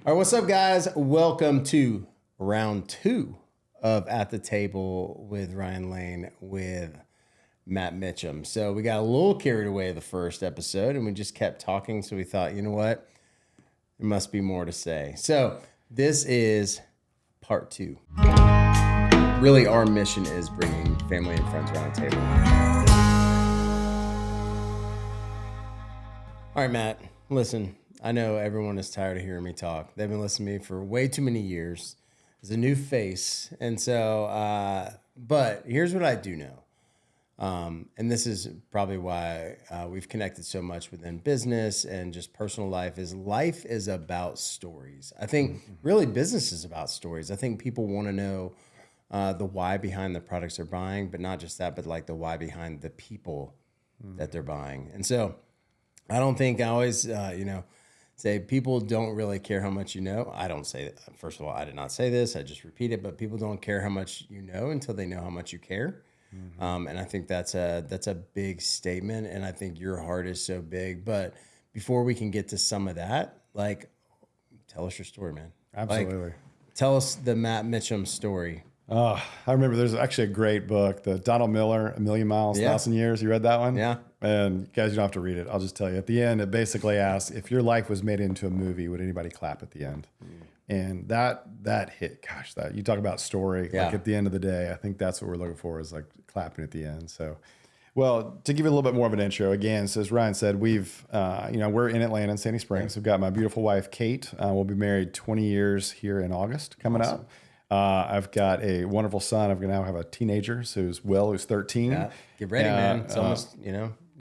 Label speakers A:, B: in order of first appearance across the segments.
A: All right, what's up, guys? Welcome to round 2 of At the Table with Ryan Lane with Matt Mitcham. So we got a little carried away the first episode, and we just kept talking. So we thought, you know what? There must be more to say. So this is part 2. Really, our mission is bringing family and friends around the table. All right, Matt, listen. I know everyone is tired of hearing me talk. They've been listening to me for way too many years. There's a new face. And so, but here's what I do know. And this is probably why we've connected so much within business and just personal life is about stories. I think really business is about stories. I think people want to know the why behind the products they're buying, but not just that, but like the why behind the people that they're buying. And so I don't think I always, say people don't really care how much you know. I don't say that. First of all, I did not say this. I just repeat it. But people don't care how much you know until they know how much you care. Mm-hmm. And I think that's a big statement. And I think your heart is so big. But before we can get to some of that, like, tell us your story, man.
B: Absolutely.
A: Like, tell us the Matt Mitcham story.
B: Oh, I remember there's actually a great book, the Donald Miller, A Million Miles, 1,000 Years. You read that one?
A: Yeah.
B: And guys, you don't have to read it. I'll just tell you. At the end, it basically asks, if your life was made into a movie, would anybody clap at the end? And that hit, gosh, that you talk about story.
A: Yeah.
B: Like at the end of the day, I think that's what we're looking for, is like clapping at the end. So, well, to give you a little bit more of an intro, again, so as Ryan said, we're in Atlanta in Sandy Springs. We've got my beautiful wife, Kate. We'll be married 20 years here in August coming up. I've got a wonderful son. I'm going to now have a teenager who's 13.
A: Yeah. Get ready, man. It's almost,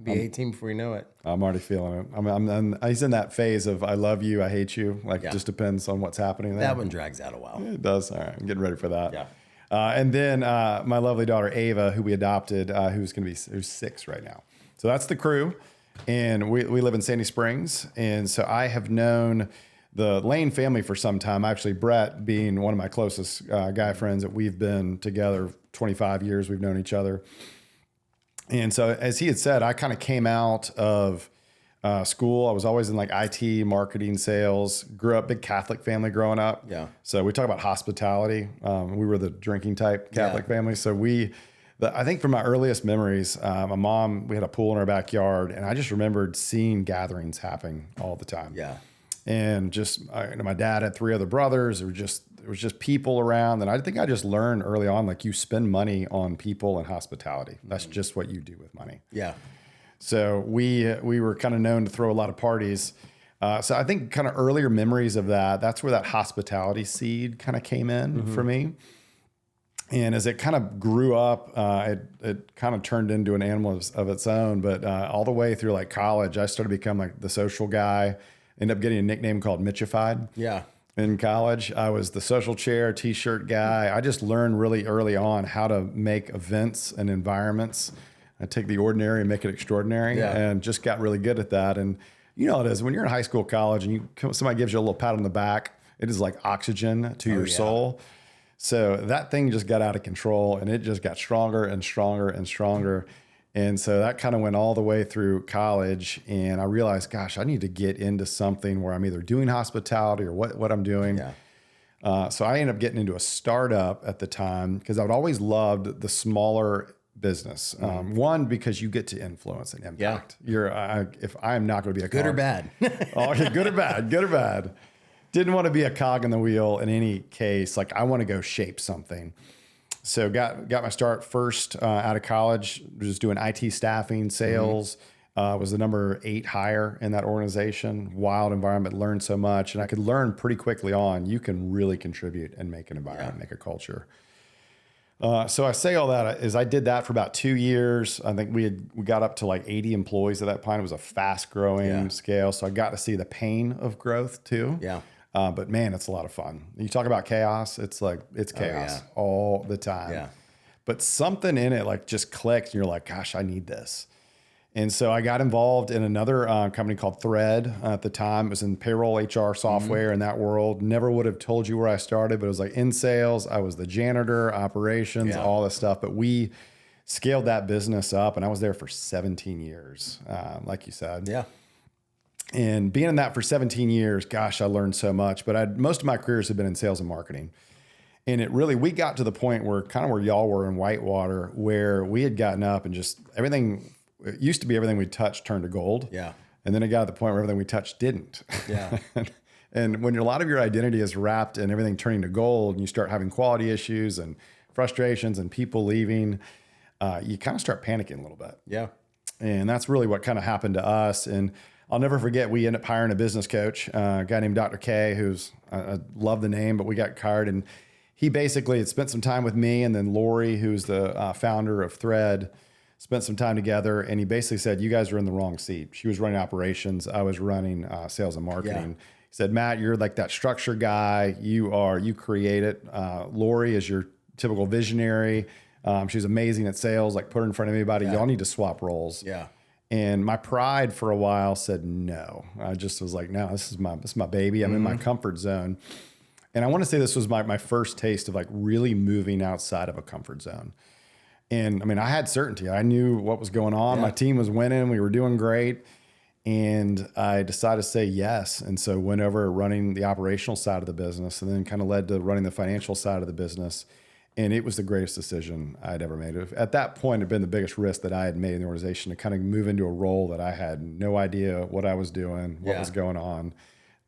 A: be 18 before you know it.
B: I'm already feeling it. He's in that phase of I love you, I hate you. It just depends on what's happening there.
A: That one drags out a while.
B: Yeah, it does. All right. I'm getting ready for that.
A: Yeah.
B: And then my lovely daughter, Ava, who we adopted, who's 6 right now. So that's the crew. And we live in Sandy Springs. And so I have known the Lane family for some time. Actually, Brett being one of my closest guy friends, that we've been together 25 years. We've known each other. And so as he had said, I kind of came out of school. I was always in like IT, marketing, sales, grew up, big Catholic family growing up.
A: Yeah.
B: So we talk about hospitality. We were the drinking type Catholic family. So I think from my earliest memories, my mom, we had a pool in our backyard, and I just remembered seeing gatherings happening all the time.
A: Yeah.
B: And just my dad had 3 other brothers. There was just people around, and I think I just learned early on, like, you spend money on people and hospitality. That's just what you do with money.
A: Yeah.
B: So we were kind of known to throw a lot of parties. So I think kind of earlier memories of that's where that hospitality seed kind of came in for me. And as it kind of grew up, it kind of turned into an animal of its own. But all the way through like college, I started to become like the social guy. Ended up getting a nickname called Mitchified. Yeah. In college, I was the social chair, t-shirt guy. I just learned really early on how to make events and environments. I take the ordinary and make it extraordinary, and just got really good at that. And you know how it is when you're in high school, college, and somebody gives you a little pat on the back. It is like oxygen to your soul. So that thing just got out of control, and it just got stronger and stronger and stronger. And so that kind of went all the way through college, and I realized, gosh, I need to get into something where I'm either doing hospitality or what I'm doing. Yeah. So I ended up getting into a startup at the time because I'd always loved the smaller business. One, because you get to influence and impact. Yeah. If I'm not going to be a
A: good or bad.
B: Okay, good or bad. Didn't want to be a cog in the wheel in any case. Like, I want to go shape something. So got my start first out of college, just doing IT staffing, sales. Was the number 8 hire in that organization. Wild environment, learned so much. And I could learn pretty quickly on, you can really contribute and make an environment, make a culture. So I say all that is I did that for about 2 years. I think we got up to like 80 employees at that point. It was a fast growing scale. So I got to see the pain of growth too. Yeah. But man, it's a lot of fun. You talk about chaos. It's chaos all the time. Yeah. But something in it like just clicked, and you're like, gosh, I need this. And so I got involved in another company called Thread at the time. It was in payroll HR software in that world. Never would have told you where I started, but it was like in sales. I was the janitor, operations, all this stuff. But we scaled that business up, and I was there for 17 years, like you said. Yeah. And being in that for 17 years, gosh, I learned so much. But most of my careers have been in sales and marketing. And we got to the point where kind of where y'all were in Whitewater, where we had gotten up and just everything, it used to be everything we touched turned to gold.
A: Yeah.
B: And then it got to the point where everything we touched didn't.
A: Yeah.
B: And when a lot of your identity is wrapped in everything turning to gold and you start having quality issues and frustrations and people leaving, you kind of start panicking a little bit.
A: Yeah.
B: And that's really what kind of happened to us. And I'll never forget, we ended up hiring a business coach, a guy named Dr. K, who's, I love the name, but we got hired. And he basically had spent some time with me, and then Lori, who's the founder of Thread, spent some time together. And he basically said, you guys are in the wrong seat. She was running operations. I was running sales and marketing. Yeah. He said, Matt, you're like that structure guy. You create it. Lori is your typical visionary. She's amazing at sales, like put her in front of anybody. Y'all need to swap roles.
A: Yeah.
B: And my pride for a while said no. I just was like, no, this is my baby. I'm in my comfort zone. And I want to say this was my first taste of like really moving outside of a comfort zone. And I mean, I had certainty. I knew what was going on. My team was winning. We were doing great. And I decided to say yes. And so went over running the operational side of the business, and then kind of led to running the financial side of the business. And it was the greatest decision I'd ever made. At that point, it had been the biggest risk that I had made in the organization, to kind of move into a role that I had no idea what I was doing, what was going on.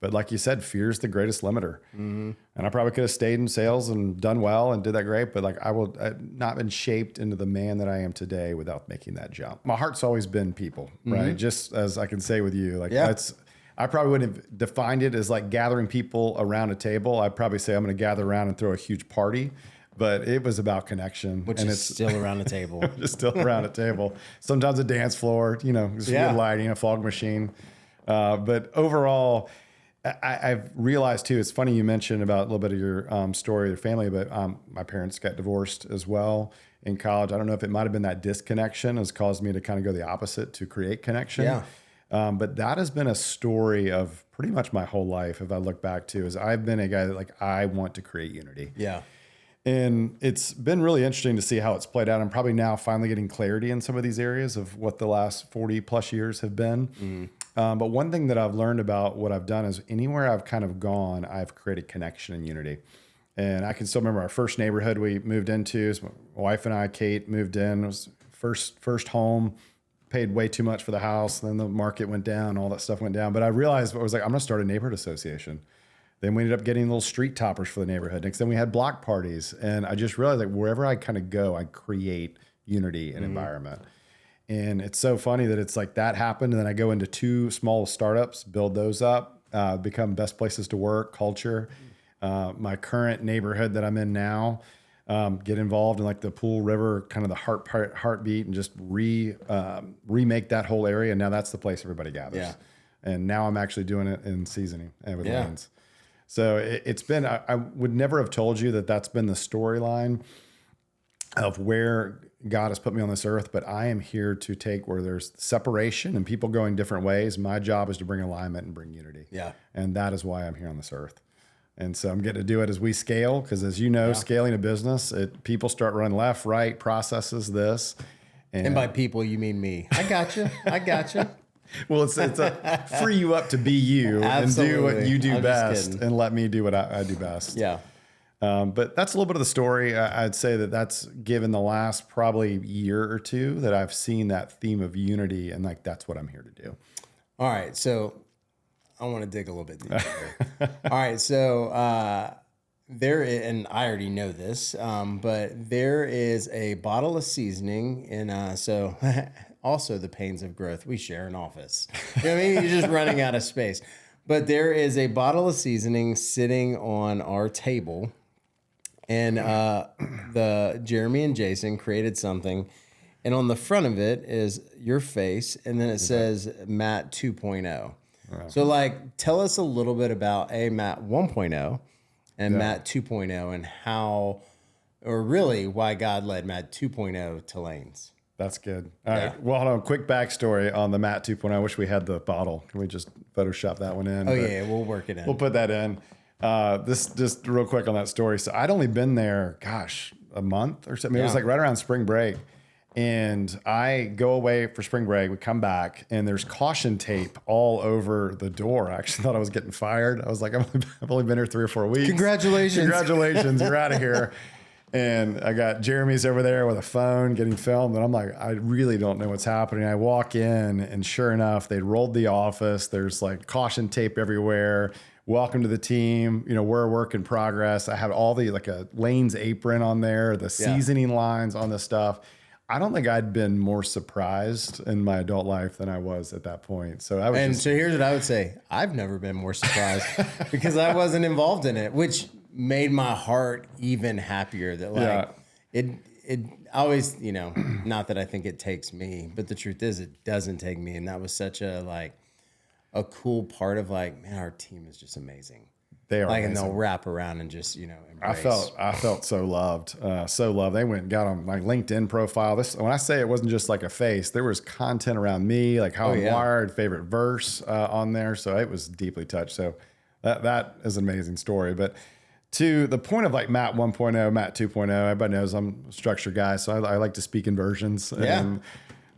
B: But like you said, fear is the greatest limiter. Mm-hmm. And I probably could have stayed in sales and done well and did that great, but like I've not been shaped into the man that I am today without making that jump. My heart's always been people, right? Just as I can say with you, like I probably wouldn't have defined it as like gathering people around a table. I'd probably say I'm going to gather around and throw a huge party. But it was about connection.
A: Which is still around the table.
B: Just still around a table. Sometimes a dance floor, just good lighting, a fog machine. But overall, I've realized too, it's funny you mentioned about a little bit of your story, your family, but my parents got divorced as well in college. I don't know if it might have been that disconnection has caused me to kind of go the opposite, to create connection. Yeah. But that has been a story of pretty much my whole life. If I look back to, is I've been a guy that like, I want to create unity.
A: Yeah.
B: And it's been really interesting to see how it's played out. I'm probably now finally getting clarity in some of these areas of what the last 40 plus years have been. But one thing that I've learned about what I've done is anywhere I've kind of gone, I've created connection and unity. And I can still remember our first neighborhood we moved into. So my wife and I, Kate, moved in. It was first home, paid way too much for the house. Then the market went down, all that stuff went down. But I realized, I was like, I'm going to start a neighborhood association. Then we ended up getting little street toppers for the neighborhood. Next, then we had block parties. And I just realized that wherever I kind of go, I create unity and environment. And it's so funny that it's like that happened. And then I go into 2 small startups, build those up, become best places to work, culture. My current neighborhood that I'm in now, get involved in like the Pool River, kind of the heartbeat, and just remake that whole area. And now that's the place everybody gathers. Yeah. And now I'm actually doing it in seasoning and with lanes. So it's been, I would never have told you that that's been the storyline of where God has put me on this earth, but I am here to take where there's separation and people going different ways. My job is to bring alignment and bring unity. Yeah. And that is why I'm here on this earth. And so I'm getting to do it as we scale, because as you know, scaling a business, people start running left, right, processes this.
A: And by people, you mean me. I got you. I got you.
B: Well, it's a free you up to be you and do what you do best, and let me do what I do best. Yeah. But that's a little bit of the story. I'd say that's given the last probably year or two that I've seen that theme of unity, and like that's what I'm here to do.
A: All right, so I want to dig a little bit deeper here. All right, so and I already know this, but there is a bottle of seasoning, and so. Also, the pains of growth. We share an office. You know what I mean? You're just running out of space. But there is a bottle of seasoning sitting on our table. And the Jeremy and Jason created something. And on the front of it is your face. And then it says Matt 2.0. Right. So, like, tell us a little bit about Matt 1.0 and Matt 2.0 and how, or really why God led Matt 2.0 to Lanes.
B: That's good. All right. Well, hold on. Quick backstory on the Matt 2.0. I wish we had the bottle. Can we just Photoshop that one in?
A: Oh, yeah. We'll work it in.
B: We'll put that in. This just real quick on that story. So I'd only been there, a month or something. It was like right around spring break. And I go away for spring break. We come back, and there's caution tape all over the door. I actually thought I was getting fired. I was like, I've only been here 3 or 4 weeks.
A: Congratulations.
B: You're out of here. And I got Jeremy's over there with a phone getting filmed. And I'm like, I really don't know what's happening. I walk in, and sure enough, they rolled the office. There's like caution tape everywhere. Welcome to the team. You know, we're a work in progress. I had all the, like a Lane's apron on there, the seasoning lines on this stuff. I don't think I'd been more surprised in my adult life than I was at that point. So I was
A: so here's what I would say. I've never been more surprised because I wasn't involved in it, which made my heart even happier that like it always, you know, not that I think it takes me, but the truth is it doesn't take me. And that was such a cool part of like, man, our team is just amazing.
B: They are
A: like,
B: amazing.
A: And they'll wrap around and just, you know, embrace.
B: I felt so loved, so loved. They went and got on my LinkedIn profile. When I say it wasn't just like a face, there was content around me, like how I'm wired, favorite verse on there. So it was deeply touched. So that is an amazing story. But to the point of like Matt 1.0, Matt 2.0, everybody knows I'm a structure guy. So I like to speak in versions and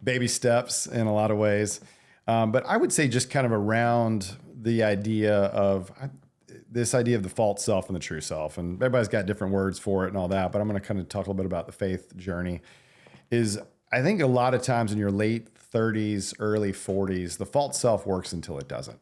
B: baby steps in a lot of ways. But I would say just kind of around the idea of this idea of the false self and the true self, and everybody's got different words for it and all that, but I'm going to kind of talk a little bit about the faith journey. Is I think a lot of times in your late 30s, early 40s, the false self works until it doesn't.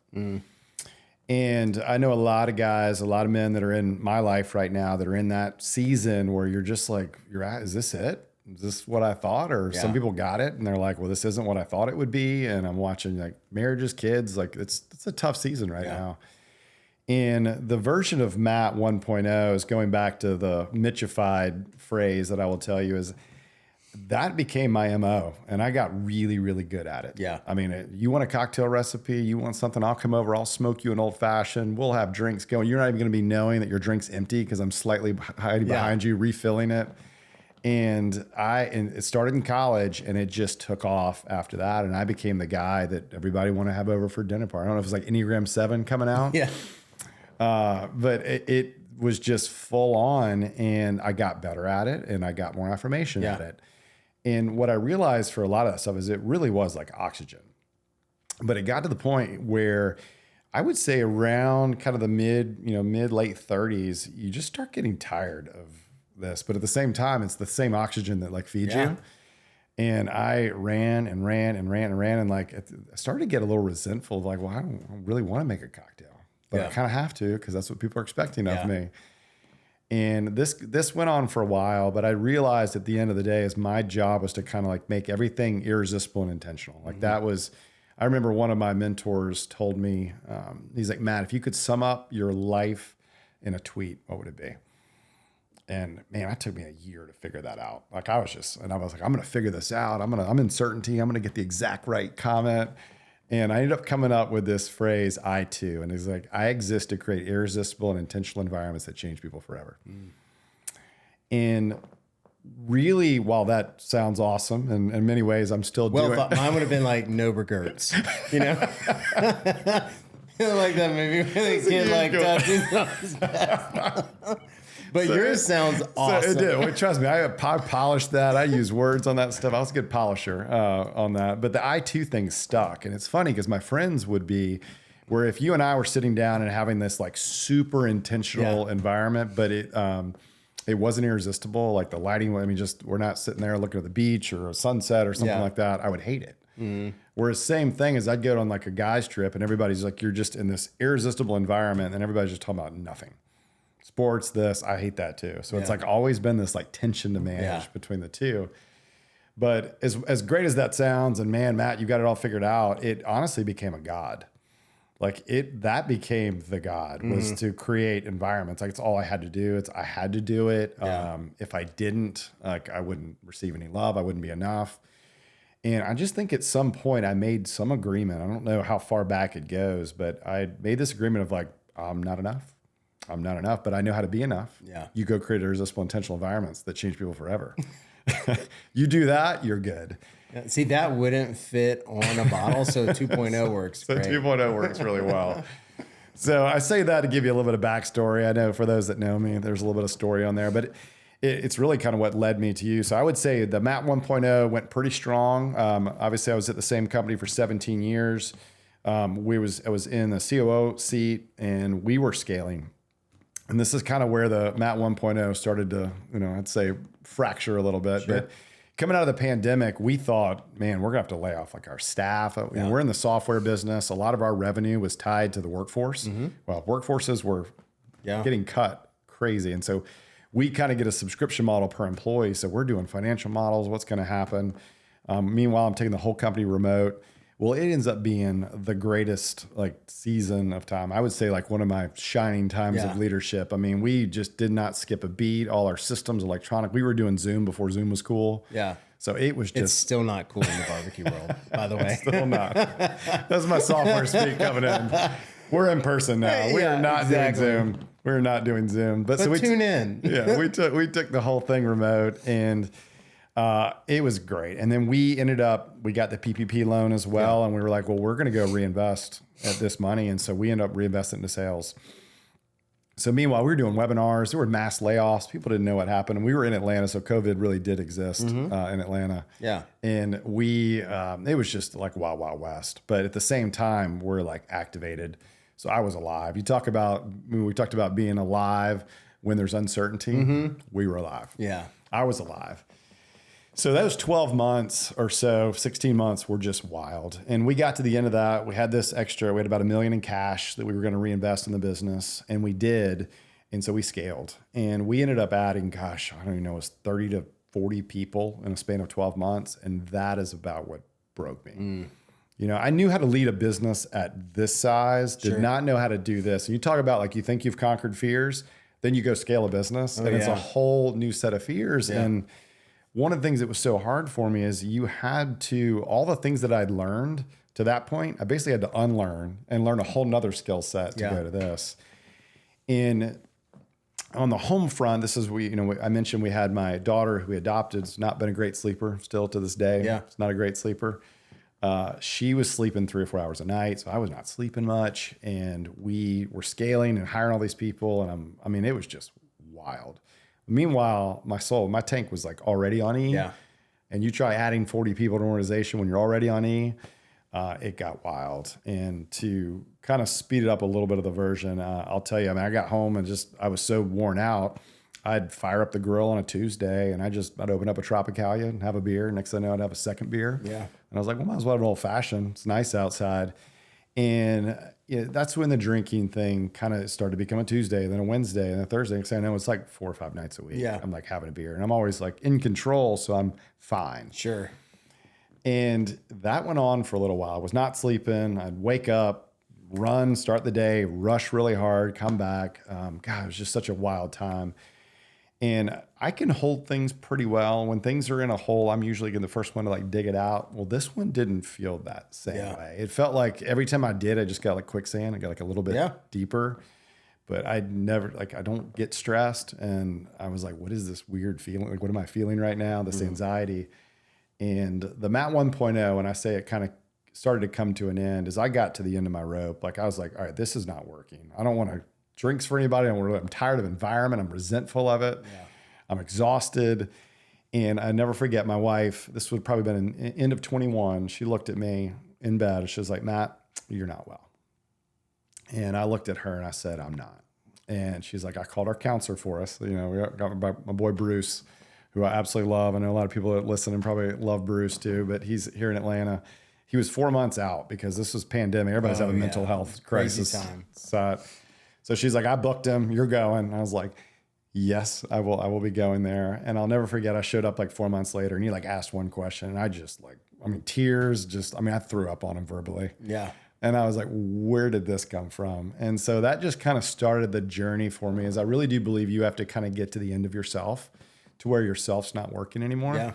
B: And I know a lot of guys, a lot of men that are in my life right now that are in that season where you're just like, is this it? Is this what I thought? Or some people got it and they're like, well, this isn't what I thought it would be. And I'm watching like marriages, kids, like it's a tough season right now. And the version of Matt 1.0 is going back to the Mitchified phrase that I will tell you is that became my MO. And I got really, really good at it.
A: Yeah.
B: I mean, you want a cocktail recipe, you want something, I'll come over, I'll smoke you an old fashioned. We'll have drinks going. You're not even going to be knowing that your drink's empty because I'm slightly hiding behind you, refilling it. And it started in college and it just took off after that. And I became the guy that everybody wanted to have over for dinner party. I don't know if it's like Enneagram 7 coming out.
A: Yeah.
B: But it was just full on and I got better at it and I got more affirmation at it. And what I realized for a lot of that stuff is it really was like oxygen. But it got to the point where I would say around kind of the mid, late 30s, you just start getting tired of this. But at the same time, it's the same oxygen that like feeds you. And I ran and like I started to get a little resentful of like, well, I don't really want to make a cocktail. But I kind of have to because that's what people are expecting of me. And this went on for a while, but I realized at the end of the day is my job was to kind of like make everything irresistible and intentional. Like that was, I remember one of my mentors told me, he's like, Matt, if you could sum up your life in a tweet, what would it be? And man, it took me a year to figure that out. Like I was like, I'm going to figure this out. I'm in certainty. I'm going to get the exact right comment. And I ended up coming up with this phrase, I too. And it's like, I exist to create irresistible and intentional environments that change people forever. And really, while that sounds awesome, and in many ways, I'm still doing it.
A: Mine would have been like no regrets, you know? Like that movie where the kid like touches on his back. But yours sounds awesome.
B: So it did. Well, trust me, I polished that. I use words on that stuff. I was a good polisher on that. But the I too thing stuck. And it's funny because my friends would be where if you and I were sitting down and having this like super intentional environment, but it wasn't irresistible. Like the lighting, we're not sitting there looking at the beach or a sunset or something like that. I would hate it. Whereas same thing as I'd go on like a guy's trip and everybody's like, you're just in this irresistible environment and everybody's just talking about nothing. Sports, this, I hate that too. So it's like always been this like tension to manage between the two. But as great as that sounds, and man, Matt, you got it all figured out, it honestly became a god. Like that became the god was to create environments. Like it's all I had to do. I had to do it. If I didn't, like I wouldn't receive any love. I wouldn't be enough. And I just think at some point I made some agreement. I don't know how far back it goes, but I made this agreement of like, I'm not enough. I'm not enough, but I know how to be enough. Yeah. You go create irresistible intentional environments that change people forever. You do that, you're good.
A: See, that wouldn't fit on a bottle, so 2.0 works great.
B: 2.0 works really well. So I say that to give you a little bit of backstory. I know for those that know me, there's a little bit of story on there, but it's really kind of what led me to you. So I would say the Matt 1.0 went pretty strong. Obviously, I was at the same company for 17 years. I was in the COO seat, and we were scaling. And this is kind of where the Matt 1.0 started to, I'd say fracture a little bit. Sure. But coming out of the pandemic, we thought, man, we're going to have to lay off like our staff. We're in the software business. A lot of our revenue was tied to the workforce. Well, workforces were getting cut crazy. And so we kind of get a subscription model per employee. So we're doing financial models. What's going to happen? Meanwhile, I'm taking the whole company remote. Well, it ends up being the greatest like season of time. I would say like one of my shining times of leadership. I mean, we just did not skip a beat. All our systems electronic. We were doing Zoom before Zoom was cool.
A: Yeah.
B: So it was just...
A: It's still not cool in the barbecue world, by the way.
B: Still not. That's my software speak coming in. We're in person now. We are not doing Zoom. We're not doing Zoom. But so we
A: tune in.
B: Yeah, we took the whole thing remote, and it was great. And then we got the PPP loan as well, and we were like, well, we're going to go reinvest at this money. And so we ended up reinvesting into sales. So meanwhile, we were doing webinars. There were mass layoffs. People didn't know what happened. And we were in Atlanta, so COVID really did exist in Atlanta. Yeah. And it was just like Wild Wild West. But at the same time, we're like activated. So I was alive. We talked about being alive when there's uncertainty. We were alive. Yeah. I was alive. So those 12 months or so, 16 months were just wild. And we got to the end of that. We had this extra, we had about $1 million in cash that we were going to reinvest in the business. And we did. And so we scaled. And we ended up adding, I don't even know, it was 30 to 40 people in a span of 12 months. And that is about what broke me. I knew how to lead a business at this size, did not know how to do this. And you talk about like, you think you've conquered fears, then you go scale a business and it's a whole new set of fears. Yeah. And one of the things that was so hard for me is all the things that I'd learned to that point, I basically had to unlearn and learn a whole nother skill set to go to this. And on the home front, this is, I mentioned we had my daughter who we adopted. It's not been a great sleeper still to this day. Yeah. It's not a great sleeper. She was sleeping 3 or 4 hours a night. So I was not sleeping much, and we were scaling and hiring all these people. And it was just wild. Meanwhile, my tank was like already on E. Yeah. And you try adding 40 people to an organization when you're already on E, it got wild. And to kind of speed it up a little bit of the version, I'll tell you, I got home and I was so worn out. I'd fire up the grill on a Tuesday and I'd open up a Tropicalia and have a beer. Next thing I know, I'd have a second beer. Yeah. And I was like, well, might as well have an old fashioned. It's nice outside. And that's when the drinking thing kind of started to become a Tuesday, then a Wednesday, and a Thursday. Because I know it's like 4 or 5 nights a week. Yeah. I'm like having a beer, and I'm always like in control, so I'm fine. Sure. And that went on for a little while. I was not sleeping. I'd wake up, run, start the day, rush really hard, come back. It was just such a wild time. And I can hold things pretty well. When things are in a hole, I'm usually the first one to like dig it out. Well, this one didn't feel that same way. It felt like every time I did, I just got like quicksand. I got like a little bit deeper, but I don't get stressed. And I was like, what is this weird feeling? Like, what am I feeling right now? This anxiety. And the Matt 1.0, and I say it kind of started to come to an end as I got to the end of my rope. Like I was like, all right, this is not working. I don't want to drinks for anybody. I'm tired of the environment. I'm resentful of it. Yeah. I'm exhausted. And I never forget my wife. This would probably been in end of 21. She looked at me in bed and she was like, Matt, you're not well. And I looked at her and I said, I'm not. And she's like, I called our counselor for us. We got my boy Bruce, who I absolutely love. I know a lot of people that listen and probably love Bruce too, but he's here in Atlanta. He was 4 months out because this was pandemic. Everybody's having a mental health crisis. Time. So she's like, I booked him. You're going. And I was like, yes, I will be going there. And I'll never forget, I showed up like 4 months later and he like asked one question and I just tears I threw up on him verbally. Yeah. And I was like, where did this come from? And so that just kind of started the journey for me, is I really do believe you have to kind of get to the end of yourself to where yourself's not working anymore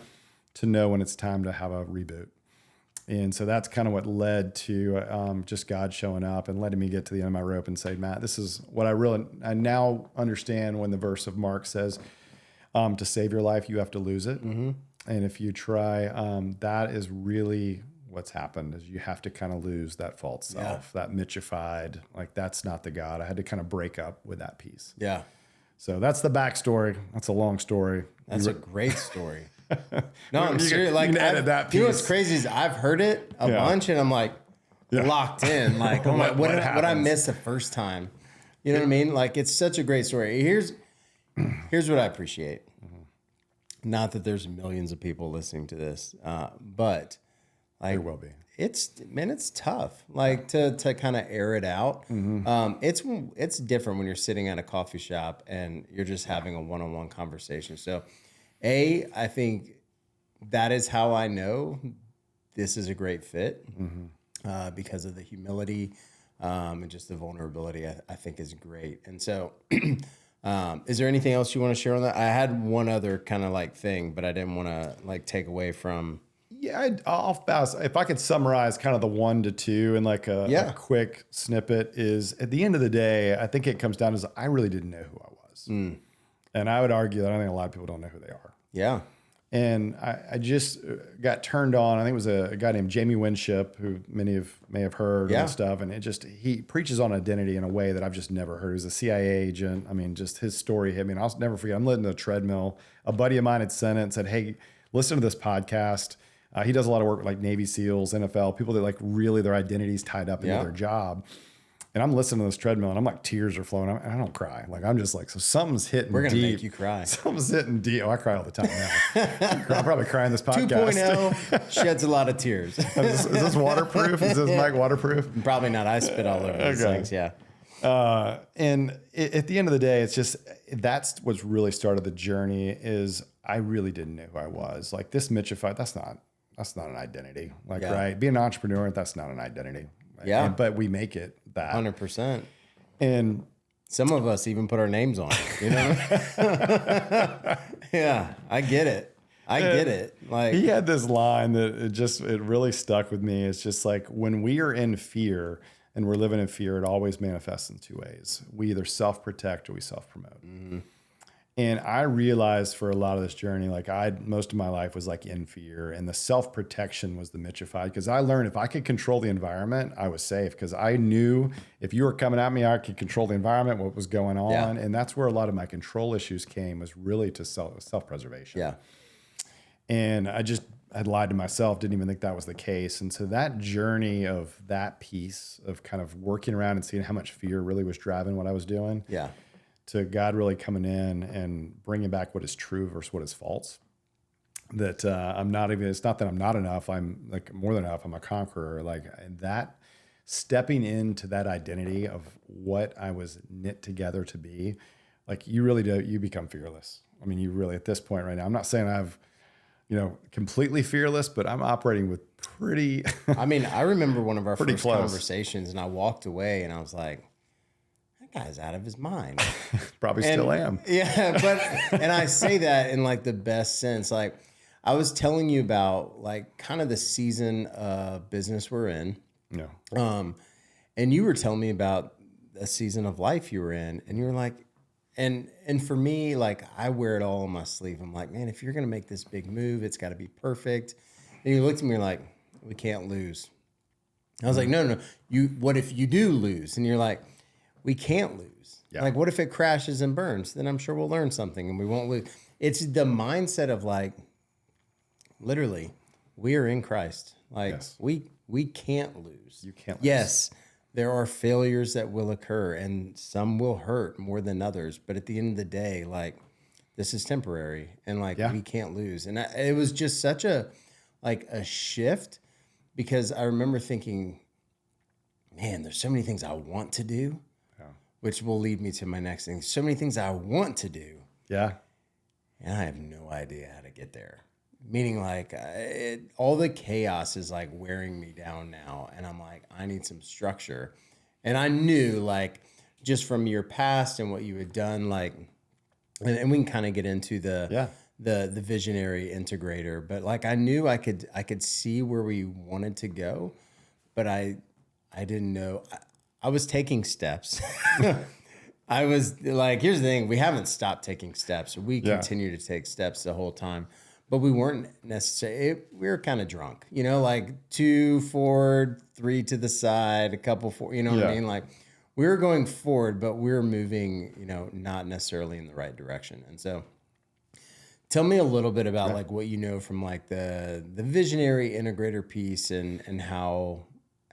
B: to know when it's time to have a reboot. And so that's kind of what led to just God showing up and letting me get to the end of my rope and say, Matt, this is what I now understand when the verse of Mark says, to save your life, you have to lose it. Mm-hmm. And if you try, that is really what's happened, is you have to kind of lose that false self, that Mitchified, like that's not the God. I had to kind of break up with that piece. Yeah. So that's the backstory. That's a long story.
A: That's a great story. No, I'm
B: You
A: serious. Like,
B: edit that
A: you know what's
B: piece.
A: crazy is I've heard it a bunch, and I'm like locked in. Like, oh my, what did I miss the first time? You know what I mean? Like, it's such a great story. Here's what I appreciate. Not that there's millions of people listening to this, but like,
B: There will be.
A: It's tough. Like to kind of air it out. It's different when you're sitting at a coffee shop and you're just having a one-on-one conversation. So, I think that is how I know this is a great fit because of the humility and just the vulnerability. I think is great. And so, is there anything else you want to share on that? I had one other kind of like thing, but I didn't want to like take away from.
B: Yeah, I'll pass. If I could summarize kind of the 1 to 2 in like a quick snippet is at the end of the day, I think it comes down to I really didn't know who I was. And I would argue that I think a lot of people don't know who they are.
A: Yeah.
B: And I just got turned on. I think it was a guy named Jamie Winship, who many may have heard and stuff. And he preaches on identity in a way that I've just never heard. He was a CIA agent. I mean, just his story hit me. And I'll never forget. I'm living in a treadmill. A buddy of mine had sent it and said, hey, listen to this podcast. He does a lot of work with like Navy SEALs, NFL, people that like really their identity's tied up into their job. And I'm listening to this treadmill and I'm like, tears are flowing. And I don't cry. Like, I'm just like, so something's hitting deep.
A: We're going to make you cry.
B: Something's hitting deep. Oh, I cry all the time now. I'm probably crying this podcast.
A: 2.0 sheds a lot of tears.
B: Is this waterproof? Is this mic waterproof?
A: Probably not. I spit all over these things. Yeah.
B: And at the end of the day, it's just, that's what's really started the journey is I really didn't know who I was. Like this Mitchified, that's not an identity. Like, right. Being an entrepreneur, that's not an identity. Right?
A: Yeah.
B: But we make it that
A: 100%.
B: And
A: some of us even put our names on it, you know? Yeah. I get it. I get it. Like
B: he had this line that it really stuck with me. It's just like when we are in fear and we're living in fear, it always manifests in 2 ways. We either self-protect or we self-promote. And I realized for a lot of this journey, like most of my life was like in fear, and the self-protection was the Mitchified, because I learned if I could control the environment, I was safe, because I knew if you were coming at me, I could control the environment, what was going on. Yeah. And that's where a lot of my control issues came, was really to self-preservation.
A: Yeah.
B: And I'd lied to myself, didn't even think that was the case. And so that journey of that piece of kind of working around and seeing how much fear really was driving what I was doing.
A: Yeah.
B: To God really coming in and bringing back what is true versus what is false. That it's not that I'm not enough. I'm like more than enough. I'm a conqueror. Like, and that stepping into that identity of what I was knit together to be, like you really do, you become fearless. I mean, you really, at this point right now, I'm not saying I've, completely fearless, but I'm operating with pretty.
A: I mean, I remember one of our first
B: close
A: conversations and I walked away and I was like, guy's out of his mind.
B: Probably still am.
A: Yeah, and I say that in like the best sense. Like I was telling you about like kind of the season of business we're in.
B: Yeah.
A: And you were telling me about a season of life you were in, and you were like, and for me, like I wear it all on my sleeve. I'm like, man, if you're gonna make this big move, it's got to be perfect. And you looked at me like, we can't lose. I was like, no. What if you do lose? And you're like, we can't lose. Yeah. Like, what if it crashes and burns? Then I'm sure we'll learn something and we won't lose. It's the mindset of like, literally, we are in Christ. Like, yes. we can't lose.
B: You can't lose.
A: Yes, there are failures that will occur and some will hurt more than others. But at the end of the day, like, this is temporary and like, we can't lose. And it was just such a shift, because I remember thinking, man, there's so many things I want to do. Which will lead me to my next thing. So many things I want to do.
B: Yeah.
A: And I have no idea how to get there. Meaning like all the chaos is like wearing me down now. And I'm like, I need some structure. And I knew like just from your past and what you had done, like, and we can kind of get into the visionary integrator, but like I knew I could see where we wanted to go, but I didn't know. I was taking steps. I was like, here's the thing. We haven't stopped taking steps. We continue to take steps the whole time, but we weren't necessarily, we were kind of drunk, like 2 forward, 3 to the side, a couple 4, you know what I mean? Like we're going forward, but we're moving, not necessarily in the right direction. And so tell me a little bit about like what you know from like the visionary integrator piece and how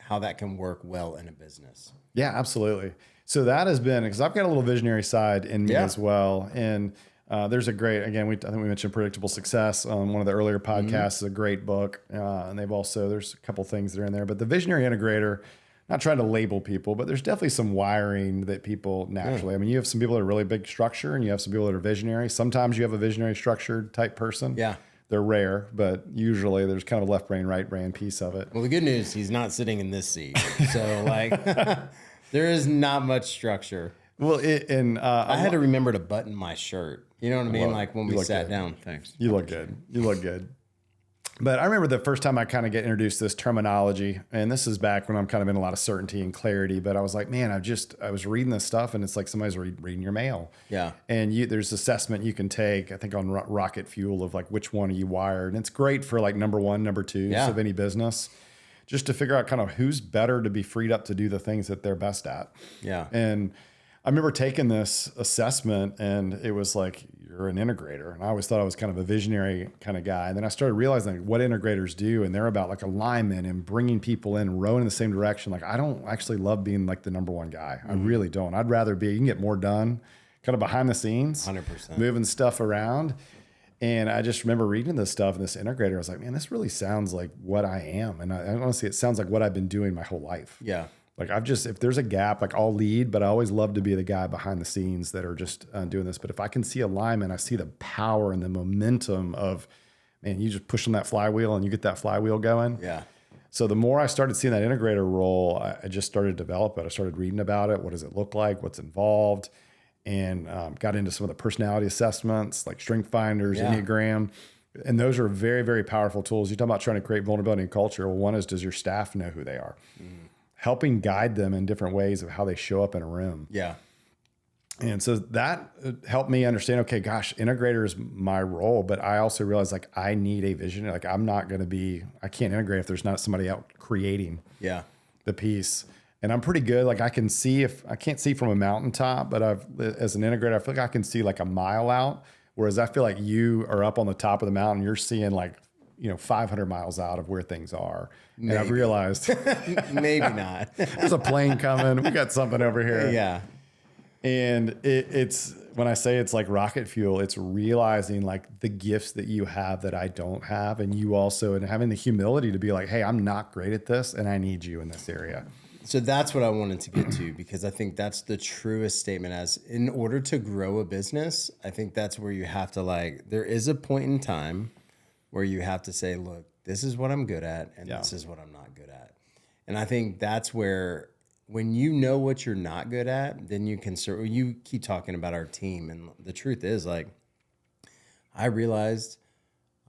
A: that can work well in a business.
B: Yeah, absolutely. So that has been, because I've got a little visionary side in me as well. And there's a great, again, I think we mentioned Predictable Success on one of the earlier podcasts, is a great book. And there's a couple things that are in there, but the visionary integrator, not trying to label people, but there's definitely some wiring that people naturally, I mean, you have some people that are really big structure and you have some people that are visionary. Sometimes you have a visionary structured type person.
A: Yeah.
B: They're rare, but usually there's kind of a left brain, right brain piece of it.
A: Well, the good news, he's not sitting in this seat. So like there is not much structure.
B: Well,
A: I had to remember to button my shirt. You know what I mean? Like when we sat down. Thanks.
B: You look good. You look good. But I remember the first time I kind of get introduced to this terminology, and this is back when I'm kind of in a lot of certainty and clarity, but I was like, man, I was reading this stuff and it's like somebody's reading your mail.
A: Yeah.
B: And there's assessment you can take, I think on Rocket Fuel, of like, which one are you wired? And it's great for like number one, number two of any business, just to figure out kind of who's better to be freed up to do the things that they're best at.
A: Yeah.
B: And I remember taking this assessment and it was like, you're an integrator. And I always thought I was kind of a visionary kind of guy. And then I started realizing what integrators do. And they're about like alignment and bringing people in, rowing in the same direction. Like, I don't actually love being like the number one guy. I really don't. I'd rather you can get more done kind of behind the scenes,
A: 100%,
B: moving stuff around. And I just remember reading this stuff and this integrator, I was like, man, this really sounds like what I am. And honestly, it sounds like what I've been doing my whole life.
A: Yeah.
B: Like if there's a gap, like I'll lead, but I always love to be the guy behind the scenes that are just doing this. But if I can see alignment, I see the power and the momentum of, man, you just push on that flywheel and you get that flywheel going.
A: Yeah.
B: So the more I started seeing that integrator role, I just started to develop it. I started reading about it. What does it look like? What's involved? And got into some of the personality assessments like Strength Finders, Enneagram. And those are very, very powerful tools. You talk about trying to create vulnerability in culture. Well, one is, does your staff know who they are? Helping guide them in different ways of how they show up in a room.
A: Yeah.
B: And so that helped me understand, okay, gosh, integrator is my role, but I also realized like I need a vision. Like I can't integrate if there's not somebody out creating the piece. And I'm pretty good. Like I can't see from a mountaintop, but as an integrator, I feel like I can see like a mile out. Whereas I feel like you are up on the top of the mountain, you're seeing like, 500 miles out of where things are. Maybe. And I've realized
A: maybe not.
B: There's a plane coming. We got something over here.
A: Yeah.
B: And it's, when I say it's like rocket fuel, it's realizing like the gifts that you have that I don't have. And you also, and having the humility to be like, hey, I'm not great at this and I need you in this area.
A: So that's what I wanted to get to, because I think that's the truest statement. As in order to grow a business, I think that's where you have to there is a point in time where you have to say, look, this is what I'm good at and this is what I'm not good at. And I think that's where, when you know what you're not good at, then you keep talking about our team. And the truth is, I realized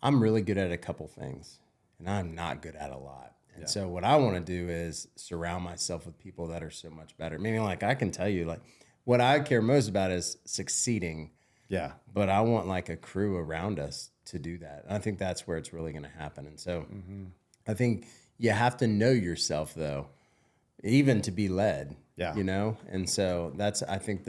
A: I'm really good at a couple things and I'm not good at a lot. And so what I want to do is surround myself with people that are so much better. Meaning I can tell you what I care most about is succeeding.
B: Yeah.
A: But I want a crew around us to do that. And I think that's where it's really going to happen. And so I think you have to know yourself though, even to be led, And so that's, I think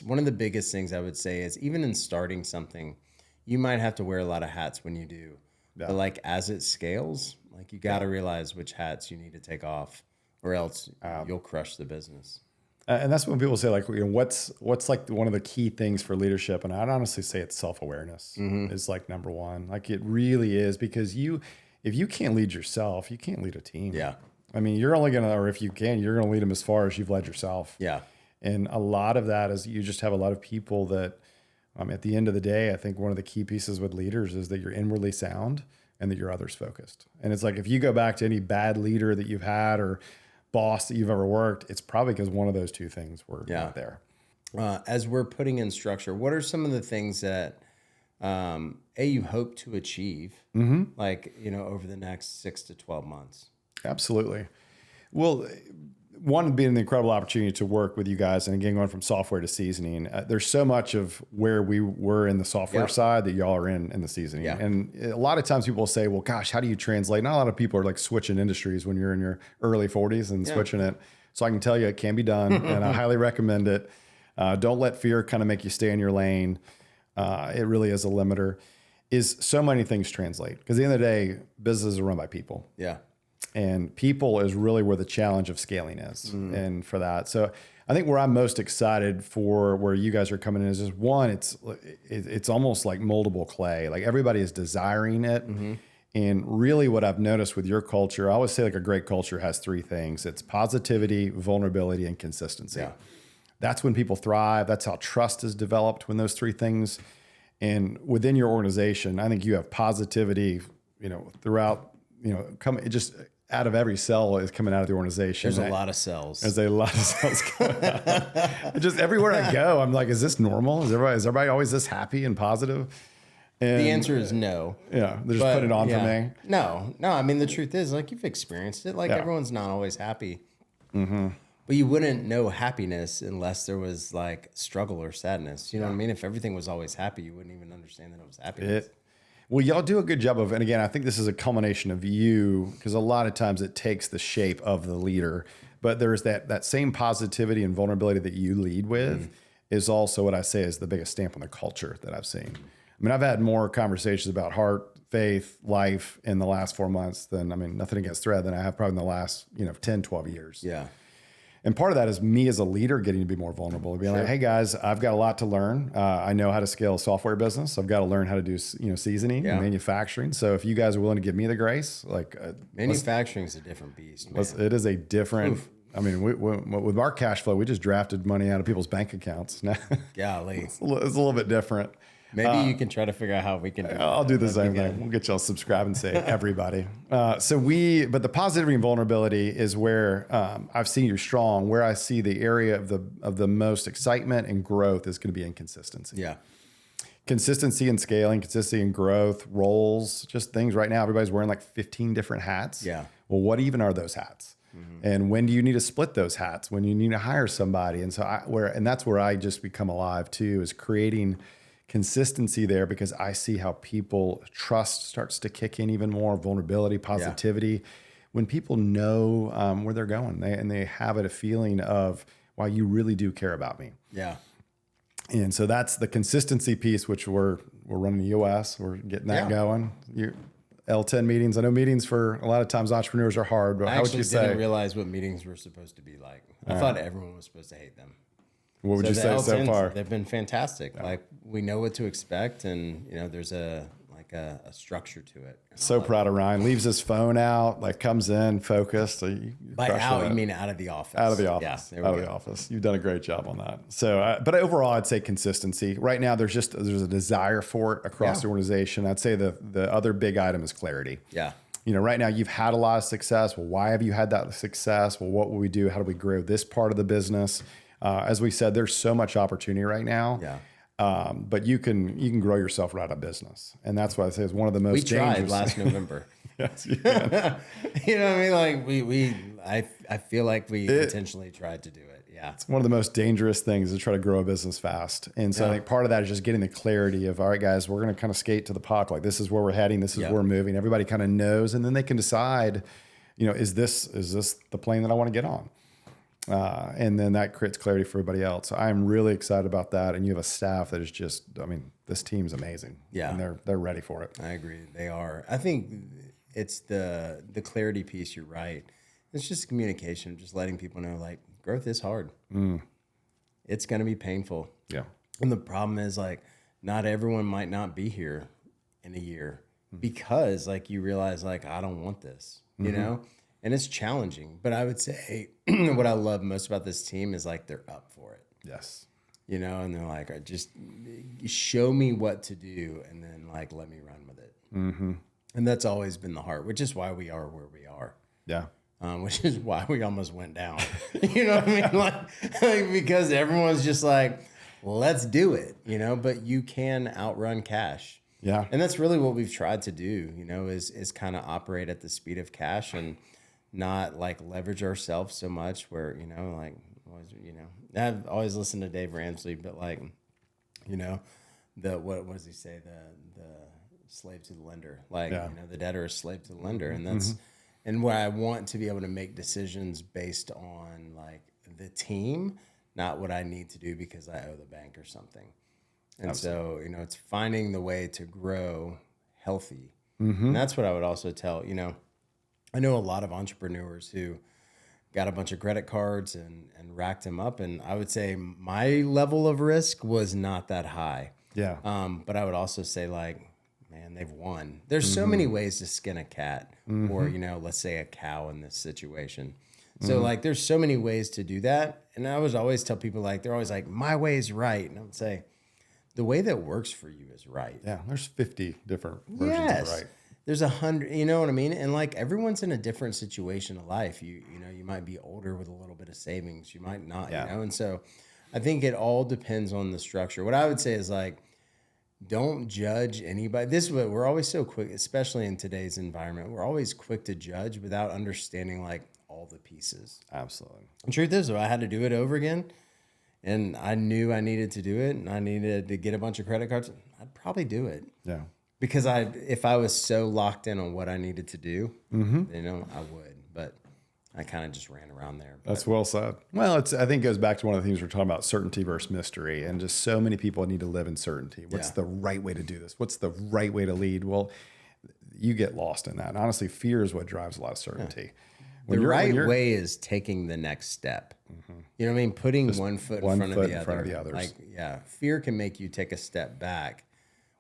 A: one of the biggest things I would say is, even in starting something, you might have to wear a lot of hats when you do, but as it scales, you got to realize which hats you need to take off, or else you'll crush the business.
B: And that's when people say what's one of the key things for leadership? And I'd honestly say it's self-awareness is number one. It really is, because if you can't lead yourself, you can't lead a team.
A: Yeah.
B: I mean, you're only or if you can, you're going to lead them as far as you've led yourself.
A: Yeah.
B: And a lot of that is you just have a lot of people that, at the end of the day, I think one of the key pieces with leaders is that you're inwardly sound and that you're others focused. And it's if you go back to any bad leader that you've had or boss that you've ever worked, it's probably because one of those two things were not there.
A: As we're putting in structure, what are some of the things that you hope to achieve, over the next 6 to 12 months?
B: Absolutely. Well, one, being the incredible opportunity to work with you guys, and again, going from software to seasoning, there's so much of where we were in the software side that y'all are in the seasoning. Yeah. And a lot of times people say, well, gosh, how do you translate? Not a lot of people are switching industries when you're in your early 40s and switching it. So I can tell you it can be done, and I highly recommend it. Don't let fear kind of make you stay in your lane. It really is a limiter. Is so many things translate, because at the end of the day, businesses are run by people.
A: Yeah.
B: And people is really where the challenge of scaling is. And for that, so I think where I'm most excited for where you guys are coming in is just one, it's almost like moldable clay. Like everybody is desiring it. And really what I've noticed with your culture, I always say like a great culture has three things. It's positivity, vulnerability, and consistency.
A: Yeah.
B: That's when people thrive. That's how trust is developed, when those three things. And within your organization, I think you have positivity, throughout, it just out of every cell is coming out of the organization.
A: There's a lot of cells.
B: There's a lot of cells coming out. Just everywhere I go, I'm like, is this normal? Is everybody always this happy and positive? And
A: the answer is no.
B: Yeah, they just put it on for me.
A: No. I mean, the truth is, like, you've experienced it. Like, everyone's not always happy. But you wouldn't know happiness unless there was like struggle or sadness. You know what I mean? If everything was always happy, you wouldn't even understand that it was happiness.
B: Well, y'all do a good job of, and again, I think this is a culmination of you, because a lot of times it takes the shape of the leader, but there's that same positivity and vulnerability that you lead with is also what I say is the biggest stamp on the culture that I've seen. I mean, I've had more conversations about heart, faith, life in the last 4 months than, nothing against Thread, than I have probably in the last, 10, 12 years.
A: Yeah.
B: And part of that is me as a leader getting to be more vulnerable, being like, hey guys, I've got a lot to learn. I know how to scale a software business. I've got to learn how to do, seasoning and manufacturing. So if you guys are willing to give me the grace,
A: manufacturing is a different beast, man.
B: It is a different, with our cash flow, we just drafted money out of people's bank accounts. Now,
A: Golly.
B: it's a little bit different.
A: Maybe you can try to figure out how we can do
B: I'll do the same thing. We'll get y'all subscribe and say everybody. But the positivity and vulnerability is where I've seen you strong. Where I see the area of the most excitement and growth is going to be in consistency.
A: Yeah.
B: Consistency and scaling, consistency and growth, roles, just things right now. Everybody's wearing like 15 different hats.
A: Yeah.
B: Well, what even are those hats? And when do you need to split those hats? When you need to hire somebody? And so that's where I just become alive too, is creating consistency there, because I see how people trust starts to kick in even more, vulnerability, positivity. When people know where they're going, they have a feeling of, wow, you really do care about me.
A: Yeah.
B: And so that's the consistency piece, which we're running the US. We're getting that going. L10 meetings. I know meetings for a lot of times entrepreneurs are hard, but how would you say?
A: I didn't realize what meetings were supposed to be like. I thought everyone was supposed to hate them.
B: What would you say so far?
A: They've been fantastic. Yeah. Like, we know what to expect, and there's a structure to it.
B: So proud of Ryan. Leaves his phone out, like comes in focused. So
A: by out, you mean out of the office?
B: Out of the office. Yeah, out of the office. You've done a great job on that. So, but overall, I'd say consistency. Right now, there's a desire for it across the organization. I'd say the other big item is clarity.
A: Yeah.
B: Right now you've had a lot of success. Well, why have you had that success? Well, what will we do? How do we grow this part of the business? As we said, there's so much opportunity right now.
A: Yeah.
B: But you can grow yourself right out of business. And that's why I say it's one of the most dangerous.
A: We tried last November.
B: Yes, you can.
A: You know what I mean? Like I feel like we intentionally tried to do it. Yeah.
B: It's one of the most dangerous things, is to try to grow a business fast. And so I think part of that is just getting the clarity of, all right, guys, we're going to kind of skate to the puck. Like, this is where we're heading. This is where we're moving. Everybody kind of knows. And then they can decide, is this the plane that I want to get on? And then that creates clarity for everybody else. So I'm really excited about that. And you have a staff that is just, this team's amazing.
A: Yeah.
B: And they're ready for it.
A: I agree. They are. I think it's the clarity piece. You're right. It's just communication, just letting people know, like, growth is hard. It's going to be painful.
B: Yeah.
A: And the problem is, like, not everyone might not be here in a year because, like, you realize, like, I don't want this, you know? And it's challenging. But I would say what I love most about this team is, like, they're up for it.
B: Yes.
A: And they're like, just show me what to do, and then, like, let me run with it. And that's always been the heart, which is why we are where we are.
B: Yeah.
A: Which is why we almost went down. You know what I mean? Like, because everyone's just like, let's do it, but you can outrun cash.
B: Yeah.
A: And that's really what we've tried to do, is kind of operate at the speed of cash and not, like, leverage ourselves so much where, I've always listened to Dave Ramsey, but, like, what does he say? The slave to the lender, like, the debtor is slave to the lender. And and where I want to be able to make decisions based on like the team, not what I need to do because I owe the bank or something. And so, it's finding the way to grow healthy. And that's what I would also tell, I know a lot of entrepreneurs who got a bunch of credit cards and racked them up. And I would say my level of risk was not that high.
B: Yeah.
A: But I would also say like, man, they've won. There's so many ways to skin a cat or, let's say a cow in this situation. So like, there's so many ways to do that. And I was always tell people like, they're always like, my way is right. And I would say the way that works for you is right.
B: Yeah. There's 50 different versions of right.
A: There's 100, you know what I mean? And like everyone's in a different situation of life. You might be older with a little bit of savings. You might not, And so I think it all depends on the structure. What I would say is like, don't judge anybody. This is what we're always so quick, especially in today's environment. We're always quick to judge without understanding like all the pieces.
B: Absolutely.
A: The truth is, if I had to do it over again and I knew I needed to do it and I needed to get a bunch of credit cards, I'd probably do it.
B: Yeah.
A: Because if I was so locked in on what I needed to do, I would. But I kind of just ran around there.
B: That's well said. Well, I think it goes back to one of the things we're talking about, certainty versus mystery. And just so many people need to live in certainty. What's the right way to do this? What's the right way to lead? Well, you get lost in that. And honestly, fear is what drives a lot of certainty.
A: The right way is taking the next step. You know what I mean? Putting just one foot in front of the other. Like, fear can make you take a step back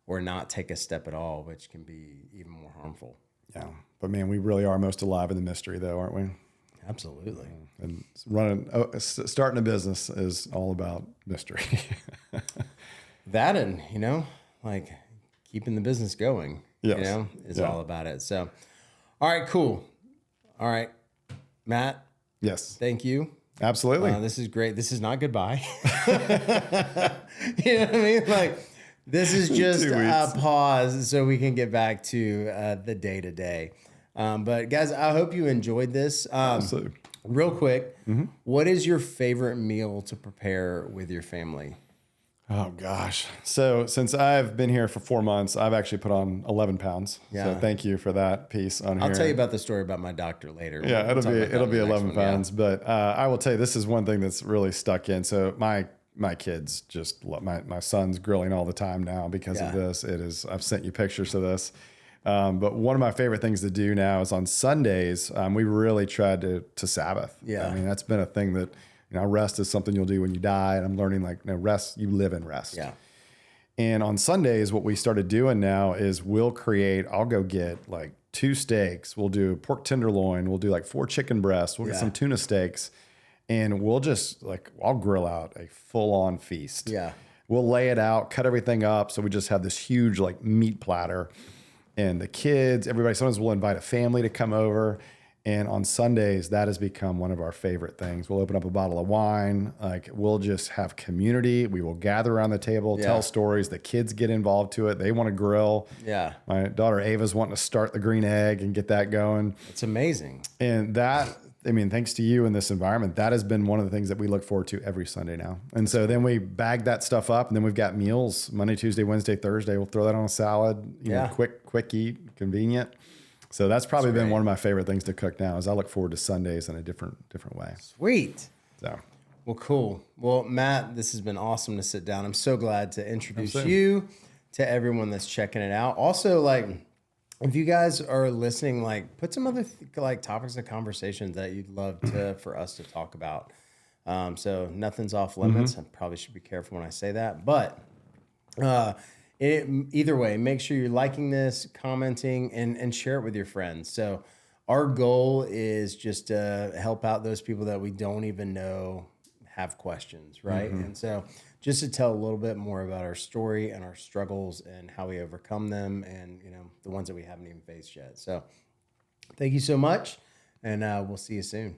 A: or not take a step at all, which can be even more harmful.
B: Yeah. But man, we really are most alive in the mystery though, aren't we?
A: Absolutely.
B: And starting a business is all about mystery.
A: That and, like keeping the business going, is all about it. So, all right, cool. All right, Matt.
B: Yes.
A: Thank you.
B: Absolutely.
A: This is great. This is not goodbye. You know what I mean? Like, this is just a pause so we can get back to the day-to-day. But guys, I hope you enjoyed this.
B: Absolutely.
A: Real quick, what is your favorite meal to prepare with your family?
B: Oh, gosh. So since I've been here for 4 months, I've actually put on 11 pounds. Yeah. So thank you for that piece on here.
A: I'll tell you about the story about my doctor later.
B: Yeah, it'll be 11 pounds. Yeah. But I will tell you, this is one thing that's really stuck in. So my kids just love my son's grilling all the time now because of this. I've sent you pictures of this. But one of my favorite things to do now is on Sundays, we really tried to Sabbath.
A: Yeah.
B: I mean, that's been a thing that, rest is something you'll do when you die. And I'm learning rest, you live in rest.
A: Yeah.
B: And on Sundays, what we started doing now is I'll go get like 2 steaks. We'll do pork tenderloin. We'll do like 4 chicken breasts. We'll get some tuna steaks and we'll just I'll grill out a full on feast.
A: Yeah.
B: We'll lay it out, cut everything up. So we just have this huge like meat platter. And the kids, everybody, sometimes we'll invite a family to come over. And on Sundays, that has become one of our favorite things. We'll open up a bottle of wine. Like we'll just have community. We will gather around the table, tell stories. The kids get involved to it. They want to grill.
A: Yeah.
B: My daughter Ava's wanting to start the green egg and get that going.
A: It's amazing.
B: And thanks to you in this environment, that has been one of the things that we look forward to every Sunday now. And so then we bag that stuff up and then we've got meals Monday, Tuesday, Wednesday, Thursday. We'll throw that on a salad, quick eat, convenient. So that's probably been one of my favorite things to cook now is I look forward to Sundays in a different way.
A: Sweet.
B: So,
A: well, cool. Well, Matt, this has been awesome to sit down. I'm so glad to introduce you to everyone that's checking it out. Also, if you guys are listening, put some other topics of conversations that you'd love for us to talk about. So nothing's off limits. I probably should be careful when I say that, but either way, make sure you're liking this, commenting, and share it with your friends. So our goal is just to help out those people that we don't even know have questions, right? And so just to tell a little bit more about our story and our struggles and how we overcome them and, the ones that we haven't even faced yet. So thank you so much, and we'll see you soon.